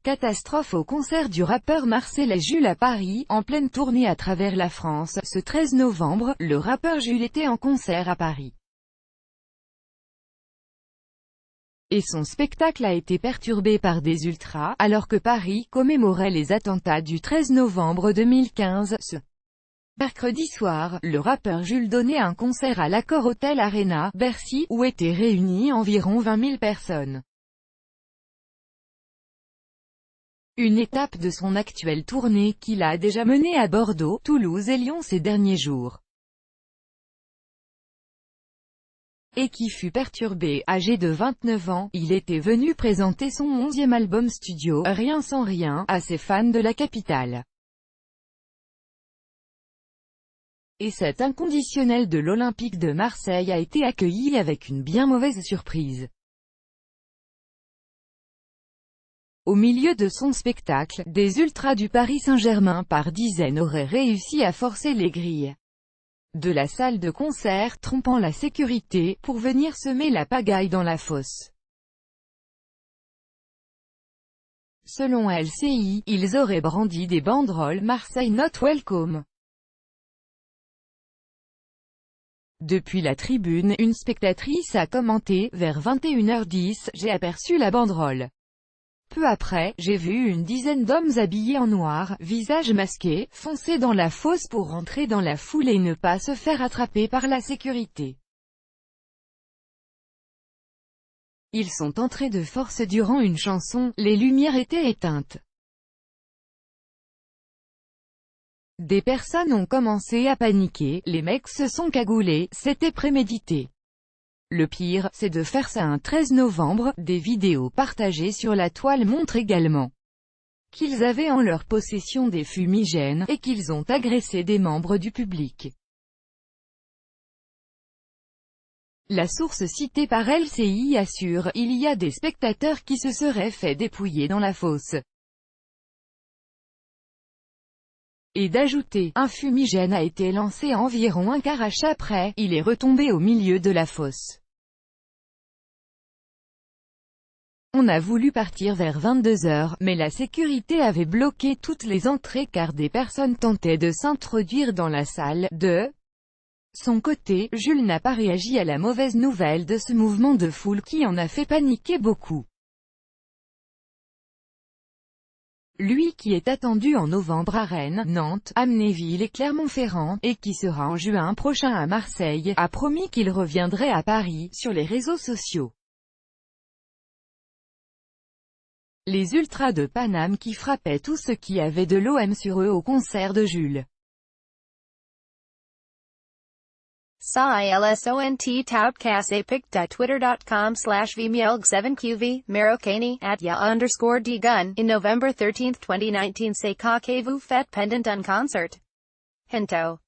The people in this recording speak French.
Catastrophe au concert du rappeur marseillais Jules à Paris. En pleine tournée à travers la France, ce 13 novembre, le rappeur Jules était en concert à Paris. Et son spectacle a été perturbé par des ultras, alors que Paris commémorait les attentats du 13 novembre 2015. Ce mercredi soir, le rappeur Jules donnait un concert à l'Accor Hotel Arena, Bercy, où étaient réunies environ 20 000 personnes. Une étape de son actuelle tournée qu'il a déjà menée à Bordeaux, Toulouse et Lyon ces derniers jours. Et qui fut perturbé. Âgé de 29 ans, il était venu présenter son 11e album studio, Rien sans rien, à ses fans de la capitale. Et cet inconditionnel de l'Olympique de Marseille a été accueilli avec une bien mauvaise surprise. Au milieu de son spectacle, des ultras du Paris Saint-Germain par dizaines auraient réussi à forcer les grilles de la salle de concert, trompant la sécurité, pour venir semer la pagaille dans la fosse. Selon LCI, ils auraient brandi des banderoles « Marseille not welcome ». Depuis la tribune, une spectatrice a commenté « Vers 21h10, j'ai aperçu la banderole. Peu après, j'ai vu une dizaine d'hommes habillés en noir, visage masqué, foncer dans la fosse pour rentrer dans la foule et ne pas se faire attraper par la sécurité. Ils sont entrés de force durant une chanson, les lumières étaient éteintes. Des personnes ont commencé à paniquer, les mecs se sont cagoulés, c'était prémédité. Le pire, c'est de faire ça un 13 novembre, des vidéos partagées sur la toile montrent également qu'ils avaient en leur possession des fumigènes, et qu'ils ont agressé des membres du public. La source citée par LCI assure, il y a des spectateurs qui se seraient fait dépouiller dans la fosse. Et d'ajouter, un fumigène a été lancé environ un quart après, il est retombé au milieu de la fosse. On a voulu partir vers 22h, mais la sécurité avait bloqué toutes les entrées car des personnes tentaient de s'introduire dans la salle. De son côté, Jules n'a pas réagi à la mauvaise nouvelle de ce mouvement de foule qui en a fait paniquer beaucoup. Lui qui est attendu en novembre à Rennes, Nantes, Amnéville et Clermont-Ferrand, et qui sera en juin prochain à Marseille, a promis qu'il reviendrait à Paris, sur les réseaux sociaux. Les ultras de Paname qui frappaient tous ceux qui avaient de l'OM sur eux au concert de Jules. SAILSONT Toutcast Twitter.com/vmielg7qv, Marokani, @ya_dgun, in November 13, 2019 c'est que vous faites pendant un concert. Hinto.